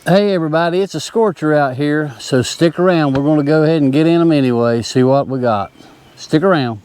Hey everybody, it's a scorcher out here, so stick around. We're going to go ahead and get in them anyway, see what we got. Stick around.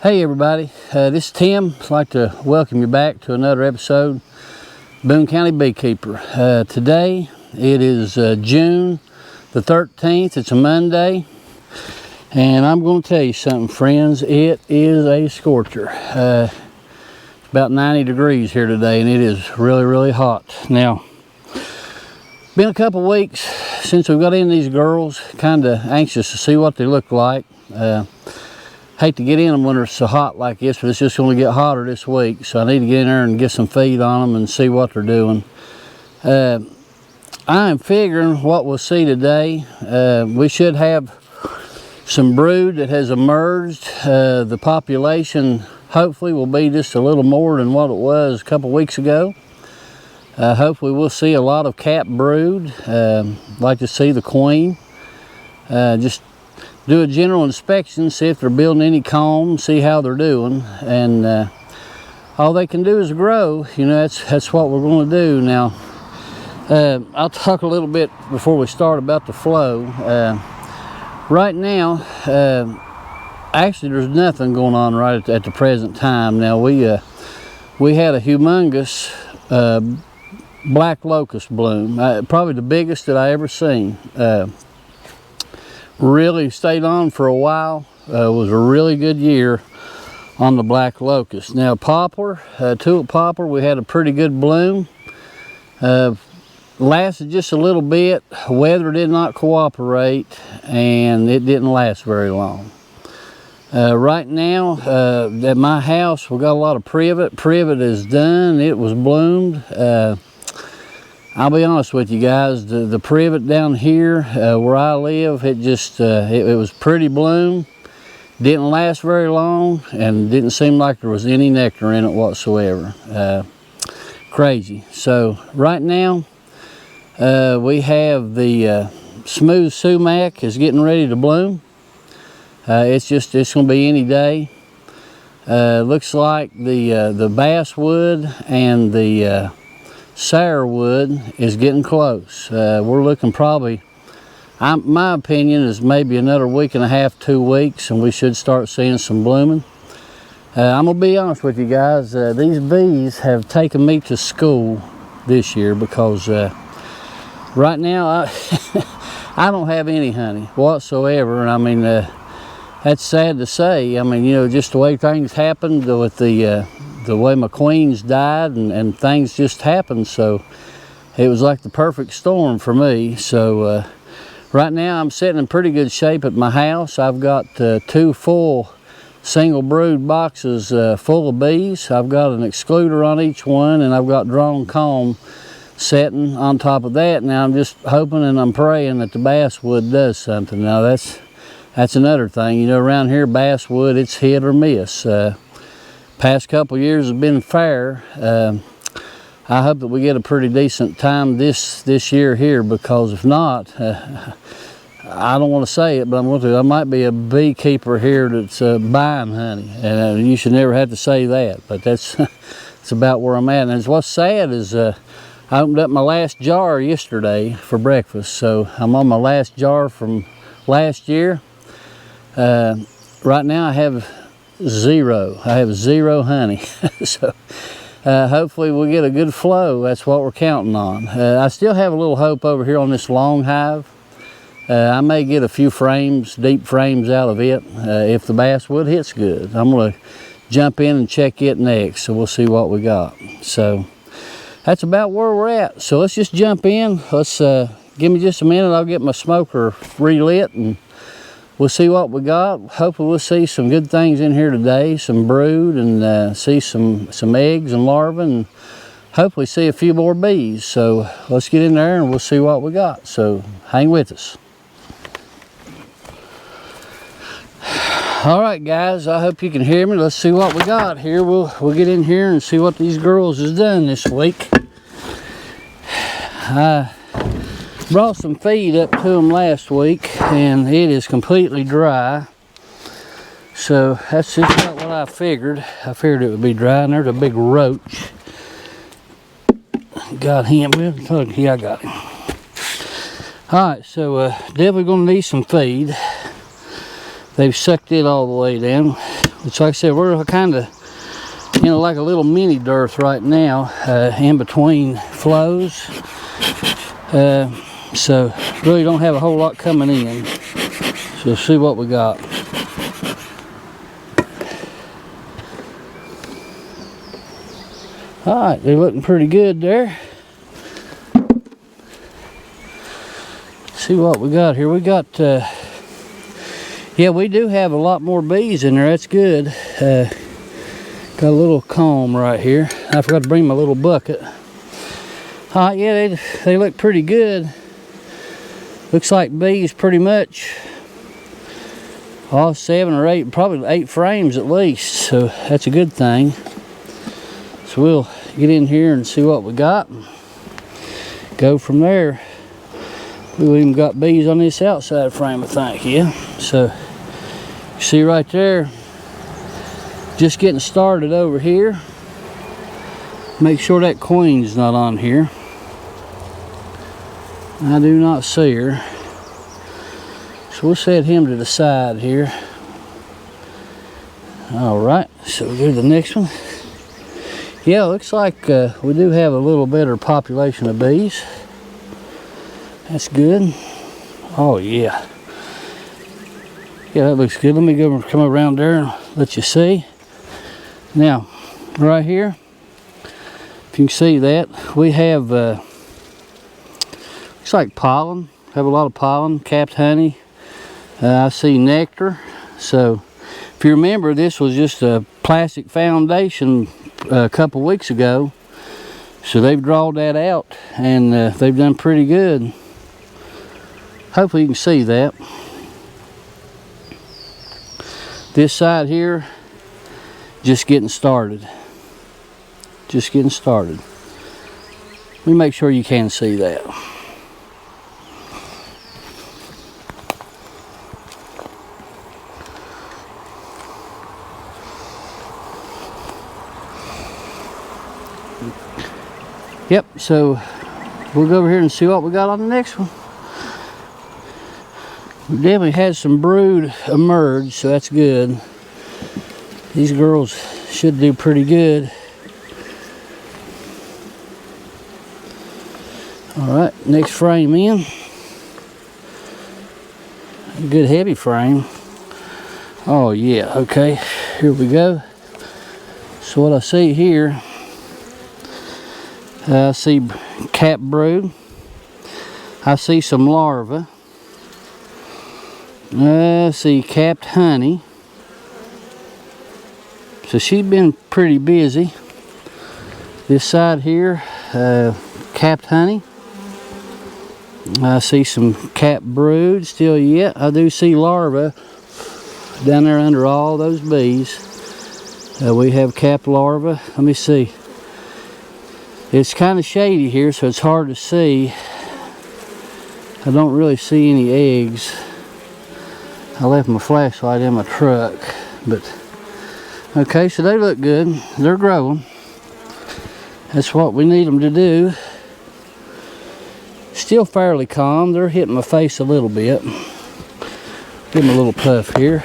Hey everybody, this is Tim. I'd like to welcome you back to another episode, Boone County Beekeeper. Today it is June the 13th, it's a Monday, and I'm going to tell you something, friends. It is a scorcher. It's about 90 degrees here today, and it is really hot. Now, been a couple weeks since we got in these girls, kind of anxious to see what they look like. Hate to get in them when it's so hot like this, but it's just going to get hotter this week, so I need to get in there and get some feed on them and see what they're doing. I am figuring what we'll see today, we should have some brood that has emerged. The population hopefully will be just a little more than what it was a couple weeks ago. Hopefully we'll see a lot of cap brood. Like to see the queen. Just do a general inspection, see if they're building any comb, see how they're doing, and all they can do is grow. You know, that's what we're going to do. Now, I'll talk a little bit before we start about the flow. Right now, actually there's nothing going on right at the present time. Now, we had a humongous black locust bloom, probably the biggest that I ever seen. Really stayed on for a while. Was a really good year on the black locust. Now poplar, tulip poplar, we had a pretty good bloom. Lasted just a little bit. Weather did not cooperate, and it didn't last very long. Right now at my house we got a lot of privet. Privet is done. It was bloomed. I'll be honest with you guys, the privet down here where I live, it just, it was pretty bloom. Didn't last very long, and didn't seem like there was any nectar in it whatsoever. Crazy. So right now, we have the smooth sumac is getting ready to bloom. It's going to be any day. Looks like the basswood and the sourwood is getting close. We're looking probably, my opinion is maybe another week and a half, 2 weeks, and we should start seeing some blooming. I'm gonna be honest with you guys, these bees have taken me to school this year, because right now I don't have any honey whatsoever, and I mean that's sad to say. I mean, you know, just the way things happened with the way my queens died, and things just happened, so it was like the perfect storm for me. So right now I'm sitting in pretty good shape at my house. I've got 2 full single brood boxes full of bees. I've got an excluder on each one, and I've got drawn comb setting on top of that. Now I'm just hoping and I'm praying that the basswood does something. Now that's another thing, you know, around here basswood, it's hit or miss. Past couple years have been fair. I hope that we get a pretty decent time this year here, because if not, I don't want to say it, but I'm going to. I might be a beekeeper here that's buying honey, and you should never have to say that, but that's it's about where I'm at. And what's sad is I opened up my last jar yesterday for breakfast, so I'm on my last jar from last year. Right now I have zero honey. So hopefully we'll get a good flow. That's what we're counting on. I still have a little hope over here on this long hive. I may get a few frames, deep frames out of it if the basswood hits good. I'm going to jump in and check it next, so we'll see what we got. So that's about where we're at. So let's just jump in. Let's give me just a minute. I'll get my smoker relit and we'll see what we got. Hopefully we'll see some good things in here today, some brood, and see some eggs and larvae, and hopefully see a few more bees. So let's get in there and we'll see what we got. So hang with us. All right, guys, I hope you can hear me. Let's see what we got here. We'll get in here and see what these girls has done this week. I brought some feed up to them last week and it is completely dry. So that's just about what I figured. I figured it would be dry, and there's a big roach. Got him. Yeah, I got him. All right, so definitely gonna need some feed. They've sucked it all the way down. Which, like I said, we're kind of, like a little mini dearth right now, in between flows. So really don't have a whole lot coming in. So let's see what we got. All right, they're looking pretty good there. See what we got here. We got, yeah, we do have a lot more bees in there. That's good. Got a little comb right here. I forgot to bring my little bucket. All right, yeah, they look pretty good. Looks like bees pretty much all 7 or 8, probably 8 frames at least. So that's a good thing. So we'll get in here and see what we got. Go from there. We've even got bees on this outside frame, I think, yeah. So, see right there, just getting started over here. Make sure that queen's not on here. I do not see her. So we'll set him to the side here. All right, so we'll go to the next one. Yeah, looks like we do have a little better population of bees. That's good. Oh yeah. Yeah, that looks good. Let me come around there and let you see. Now, right here, if you can see that, we have, looks like pollen. Have a lot of pollen, capped honey. I see nectar. So, if you remember, this was just a plastic foundation a couple weeks ago. So they've drawn that out and they've done pretty good. Hopefully you can see that. This side here, just getting started. Just getting started. Let me make sure you can see that. Yep, so we'll go over here and see what we got on the next one. We definitely had some brood emerge, so that's good. These girls should do pretty good. All right, next frame in. A good heavy frame. Oh yeah, okay, here we go. So what I see here, I see cap brood. I see some larvae. I see capped honey. So she's been pretty busy. This side here, capped honey. I see some capped brood still yet. I do see larvae down there under all those bees. We have capped larvae. Let me see. It's kind of shady here, so it's hard to see. I don't really see any eggs. I left my flashlight in my truck, but okay, so they look good. They're growing. That's what we need them to do. Still fairly calm. They're hitting my face a little bit. Give them a little puff here.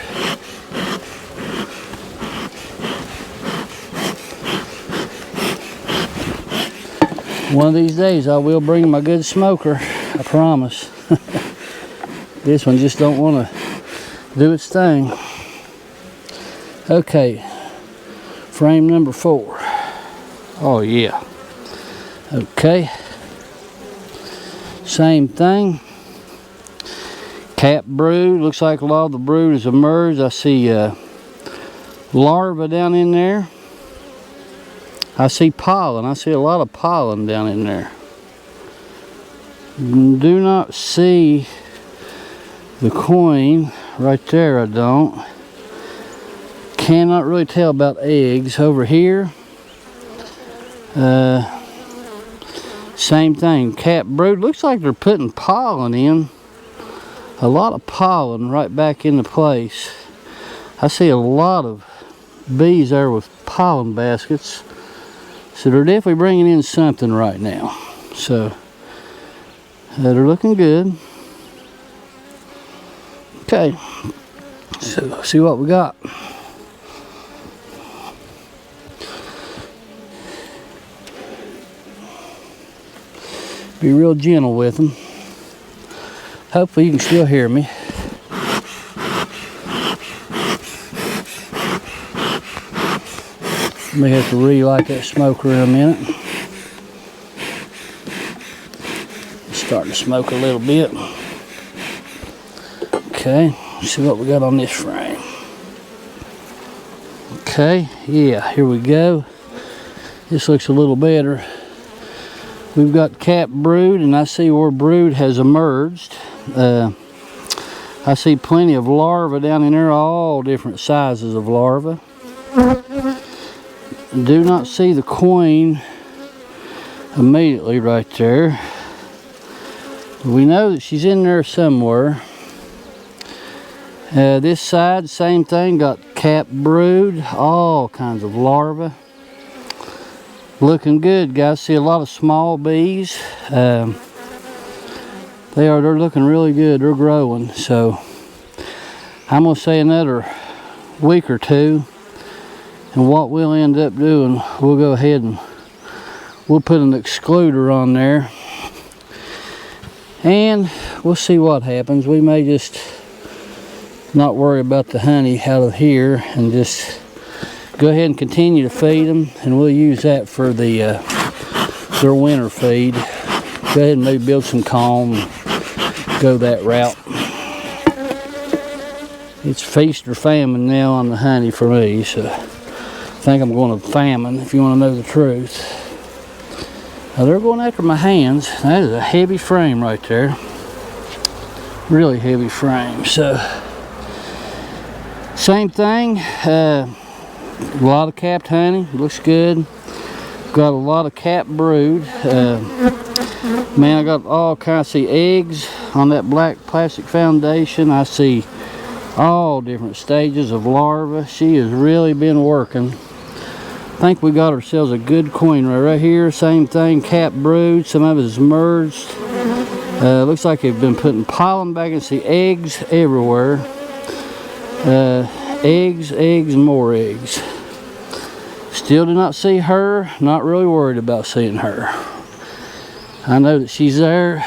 One of these days I will bring my good smoker, I promise. This one just don't want to do its thing. Okay, frame number 4. Oh yeah, Okay, same thing. Cap brood, looks like a lot of the brood has emerged. I see larvae down in there. I see pollen. I see a lot of pollen down in there. Do not see the queen right there. I don't. Cannot really tell about eggs. Over here, same thing. Cap brood. Looks like they're putting pollen in. A lot of pollen right back into place. I see a lot of bees there with pollen baskets. So they're definitely bringing in something right now. So they're looking good. Okay, so let's see what we got. Be real gentle with them. Hopefully you can still hear me. May have to relight that smoker in a minute. It's starting to smoke a little bit. Okay, let's see what we got on this frame. Okay, yeah, here we go. This looks a little better. We've got cap brood, and I see where brood has emerged. I see plenty of larvae down in there, all different sizes of larvae. Do not see the queen immediately right there. We know that she's in there somewhere. This side, same thing, got cap brood, all kinds of larvae. Looking good, guys. See a lot of small bees. They're looking really good. They're growing. So I'm gonna say another week or two, and what we'll end up doing, we'll go ahead and we'll put an excluder on there, and we'll see what happens. We may just not worry about the honey out of here and just go ahead and continue to feed them, and we'll use that for their winter feed. Go ahead and maybe build some comb and go that route. It's feast or famine now on the honey for me, so I think I'm going to famine, if you want to know the truth. Now they're going after my hands. That is a heavy frame right there. Really heavy frame. So same thing. A lot of capped honey. Looks good. Got a lot of capped brood. Man, I got all kinds. I see eggs on that black plastic foundation. I see all different stages of larvae. She has really been working. I think we got ourselves a good queen right here. Same thing, capped brood. Some of it is merged. Looks like they've been putting pollen back. I see eggs everywhere. Eggs, and more eggs. Still do not see her. Not really worried about seeing her. I know that she's there.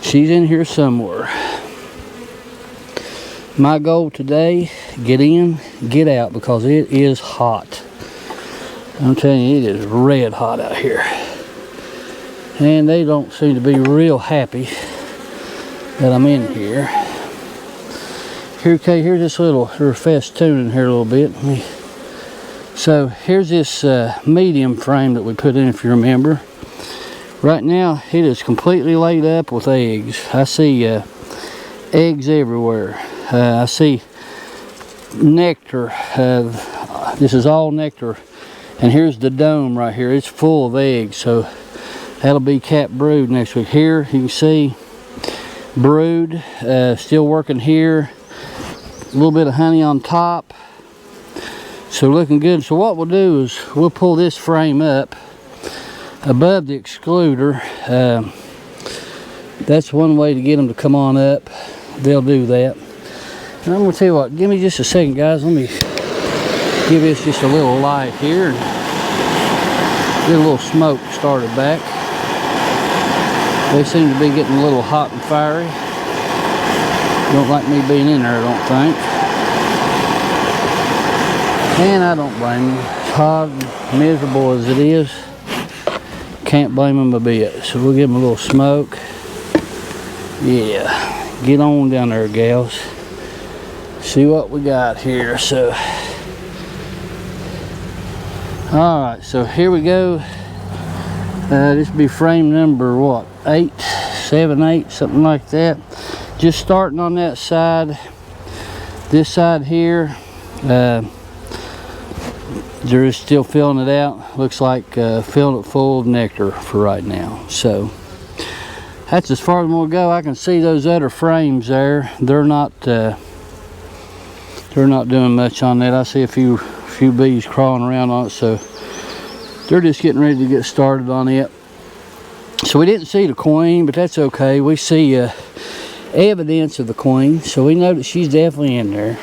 She's in here somewhere. My goal today, get in, get out, because it is hot. I'm telling you, it is red hot out here. And they don't seem to be real happy that I'm in here. Okay, here's this little festoon in here a little bit. So here's this medium frame that we put in, if you remember. Right now, it is completely laid up with eggs. I see eggs everywhere. I see nectar. This is all nectar. And here's the dome right here. It's full of eggs. So that'll be capped brood next week. Here, you can see brood. Still working here. A little bit of honey on top. So looking good. So what we'll do is we'll pull this frame up above the excluder. That's one way to get them to come on up. They'll do that. And I'm going to tell you what, give me just a second, guys. Let me give this just a little light here and get a little smoke started back. They seem to be getting a little hot and fiery. Don't like me being in there, I don't think. And I don't blame them. It's hot and miserable as it is. can't blame them a bit. So we'll give them a little smoke. Yeah, get on down there, gals. See what we got here. So, all right, so here we go. This will be frame number what, 8, 7, 8, something like that. Just starting on that side. This side here, they're still filling it out. Looks like filling it full of nectar for right now. So that's as far as we'll go. I can see those other frames there. They're not doing much on that. I see a few bees crawling around on it, so they're just getting ready to get started on it. So we didn't see the queen, but that's okay. We see evidence of the queen, so we know that she's definitely in there.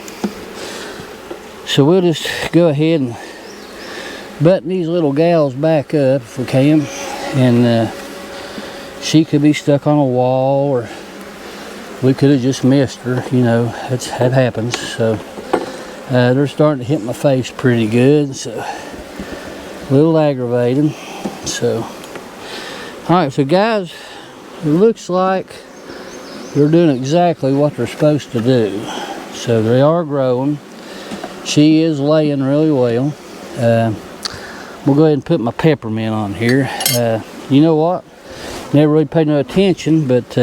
So we'll just go ahead and button these little gals back up if we can, and she could be stuck on a wall, or we could have just missed her. You know, that happens. So they're starting to hit my face pretty good, so a little aggravating. So all right, so guys, it looks like they're doing exactly what they're supposed to do. So they are growing. She is laying really well. We'll go ahead and put my peppermint on here. You know what? Never really paid no attention, but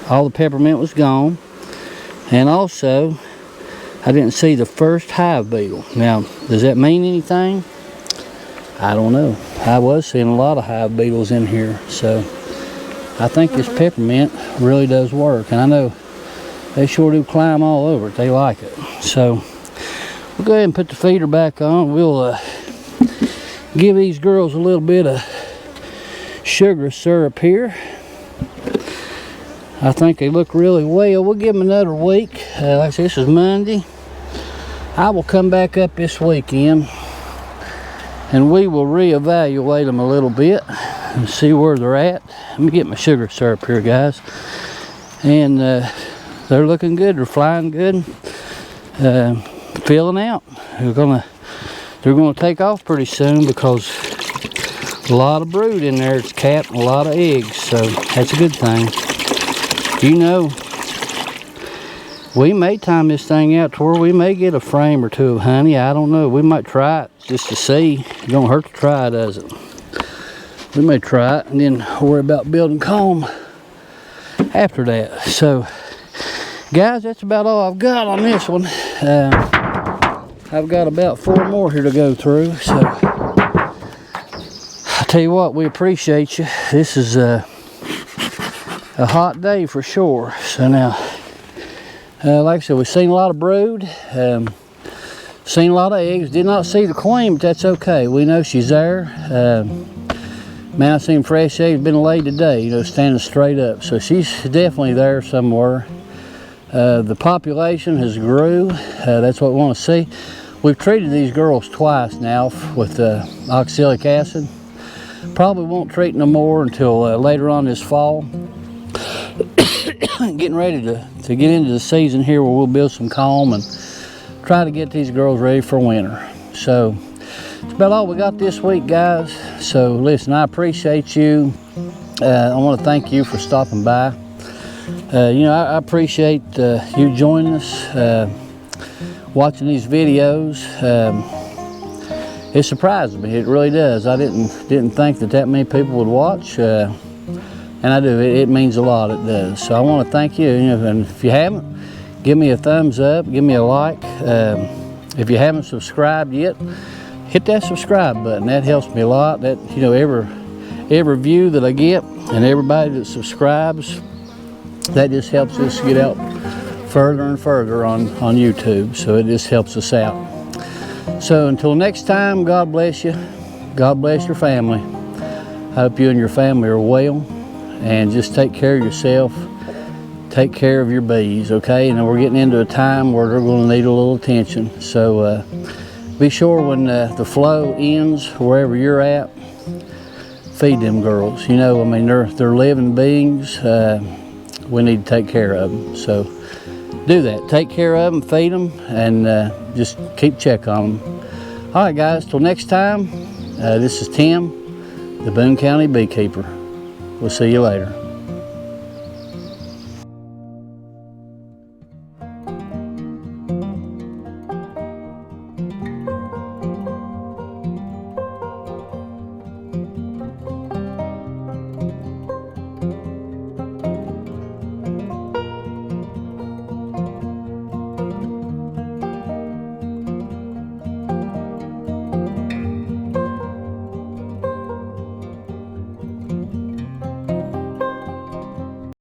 all the peppermint was gone. And also, I didn't see the first hive beetle. Now, does that mean anything? I don't know. I was seeing a lot of hive beetles in here, so I think this peppermint really does work. And I know they sure do climb all over it. They like it. So we'll go ahead and put the feeder back on. We'll give these girls a little bit of sugar syrup here. I think they look really well. We'll give them another week. Like I said, this is Monday. I will come back up this weekend and we will reevaluate them a little bit and see where they're at. Let me get my sugar syrup here, guys. And they're looking good. They're flying good. Filling out. They're gonna take off pretty soon because a lot of brood in there. It's capped and a lot of eggs, so that's a good thing. You know, we may time this thing out to where we may get a frame or two of honey. I don't know. We might try it just to see. It don't hurt to try, does it? We may try it and then worry about building comb after that. So, guys, that's about all I've got on this one. I've got about 4 more here to go through. So, I tell you what, we appreciate you. This is a hot day for sure. So now, like I said, we've seen a lot of brood, seen a lot of eggs. Did not see the queen, but that's okay. We know she's there. Man, I seen fresh eggs been laid today, you know, standing straight up. So she's definitely there somewhere. The population has grew. That's what we want to see. We've treated these girls twice now with oxalic acid. Probably won't treat no more until later on this fall. Getting ready to get into the season here where we'll build some comb and try to get these girls ready for winter. So that's about all we got this week, guys. So listen, I appreciate you. I want to thank you for stopping by. You know, I appreciate you joining us, watching these videos. It surprised me, it really does. I didn't think that many people would watch. And I do, it means a lot, it does. So I want to thank you, and if you haven't, give me a thumbs up, give me a like. If you haven't subscribed yet, hit that subscribe button. That helps me a lot. That, you know, every view that I get and everybody that subscribes, that just helps us get out further and further on YouTube. So it just helps us out. So until next time, God bless you. God bless your family. I hope you and your family are well. And just take care of yourself, take care of your bees, okay? And we're getting into a time where they're going to need a little attention. So be sure when the flow ends, wherever you're at, feed them girls. You know, I mean, they're living beings. We need to take care of them. So do that. Take care of them, feed them, and just keep check on them. All right, guys, till next time, this is Tim the Boone County Beekeeper. We'll see you later.